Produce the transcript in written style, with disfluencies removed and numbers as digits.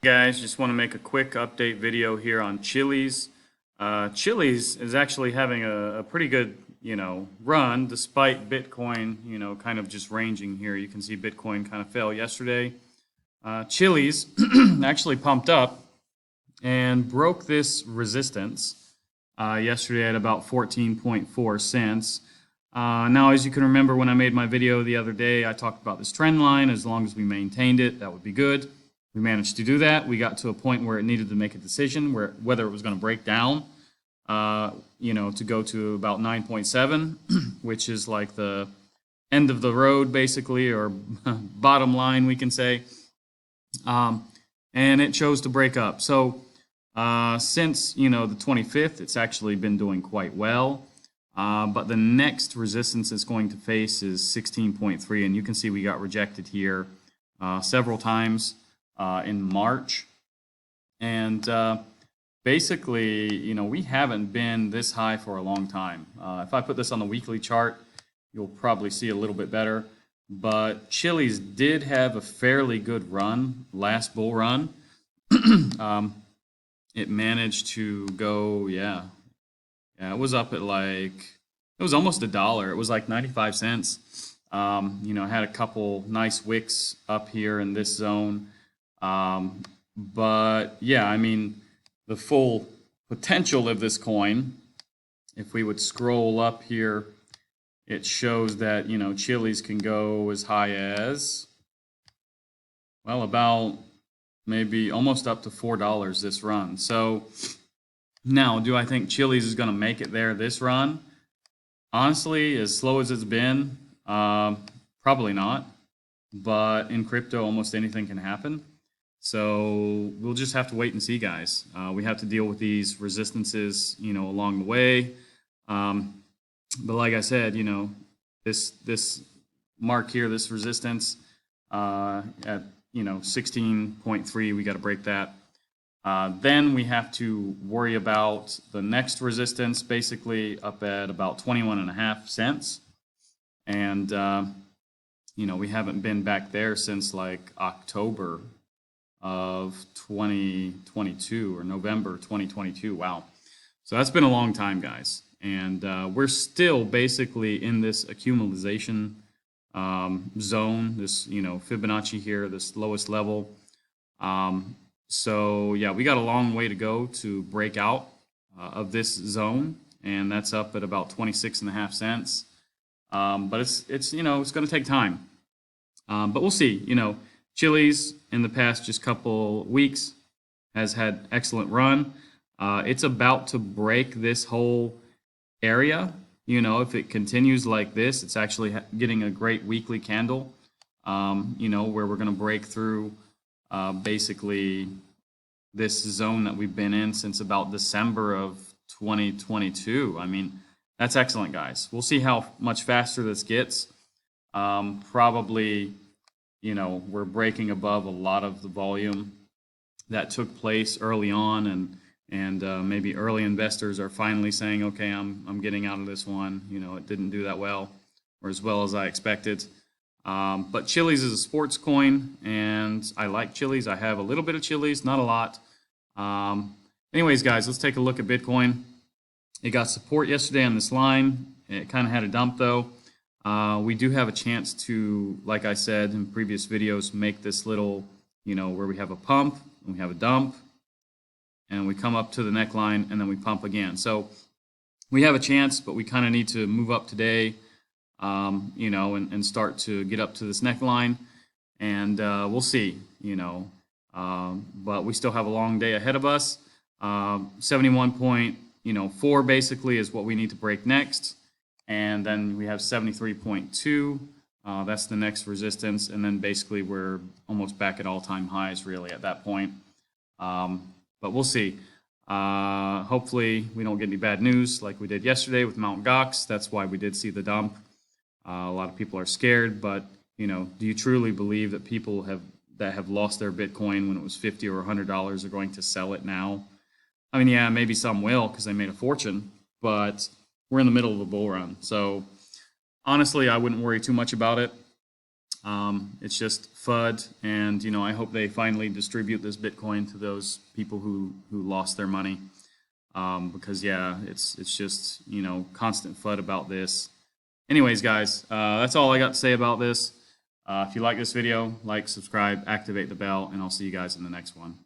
Guys, just want to make a quick update video here on Chiliz. Chiliz is actually having a pretty good, run despite Bitcoin, kind of just ranging here. You can see Bitcoin kind of fell yesterday. Chiliz actually pumped up and broke this resistance yesterday at about 14.4 cents. Now, as you can remember, when I made my video the other day, I talked about this trend line. As long as we maintained it, that would be good. We managed to do that. We got to a point where it needed to make a decision whether it was going to break down, to go to about 9.7, which is like the end of the road, basically, or bottom line, we can say. And it chose to break up. So since, the 25th, it's actually been doing quite well. But the next resistance it's going to face is 16.3, and you can see we got rejected here several times in March. And basically, we haven't been this high for a long time. If I put this on the weekly chart, you'll probably see a little bit better. But Chiliz did have a fairly good run, last bull run. It managed to go, yeah, it was up at it was almost $1. It was like 95 cents. Had a couple nice wicks up here in this zone. But yeah, I mean, the full potential of this coin, if we would scroll up here, it shows that, Chiliz can go as high as, well, about maybe almost up to $4 this run. So now, do I think Chiliz is going to make it there this run? Honestly, as slow as it's been, probably not. But in crypto, almost anything can happen. So we'll just have to wait and see, guys. We have to deal with these resistances, along the way. But like I said, this mark here, this resistance at 16.3, we got to break that. Then we have to worry about the next resistance, basically up at about 21.5 cents. And we haven't been back there since like October of 2022 or November 2022. Wow. So that's been a long time, guys. And we're still basically in this accumulation zone, this, Fibonacci here, this lowest level. So yeah, we got a long way to go to break out of this zone, and that's up at about 26.5 cents. But it's going to take time. But we'll see. Chiliz in the past just couple weeks has had excellent run. It's about to break this whole area. If it continues like this, it's actually getting a great weekly candle, where we're going to break through basically this zone that we've been in since about December of 2022. I mean, that's excellent, guys. We'll see how much faster this gets. Probably, we're breaking above a lot of the volume that took place early on, and maybe early investors are finally saying, okay, I'm getting out of this one. It didn't do that well, or as well as I expected. But Chiliz is a sports coin, and I like Chiliz. I have a little bit of Chiliz, not a lot. Anyways, guys, let's take a look at Bitcoin. It got support yesterday on this line. It kind of had a dump, though. We do have a chance to, like I said in previous videos, make this little, where we have a pump, and we have a dump, and we come up to the neckline, and then we pump again. So we have a chance, but we kind of need to move up today, and start to get up to this neckline, and we'll see, but we still have a long day ahead of us. 71.4 basically is what we need to break next, and then we have 73.2. That's the next resistance, and then basically we're almost back at all-time highs really at that point. But we'll see. Hopefully we don't get any bad news like we did yesterday with Mt. Gox. That's why we did see the dump. A lot of people are scared, but do you truly believe that people that have lost their Bitcoin when it was $50 or $100 are going to sell it now? I mean, yeah, maybe some will because they made a fortune, but we're in the middle of a bull run. So honestly, I wouldn't worry too much about it. It's just FUD, and I hope they finally distribute this Bitcoin to those people who lost their money, because yeah, it's just constant FUD about this. Anyways, guys, that's all I got to say about this. If you like this video, like, subscribe, activate the bell, and I'll see you guys in the next one.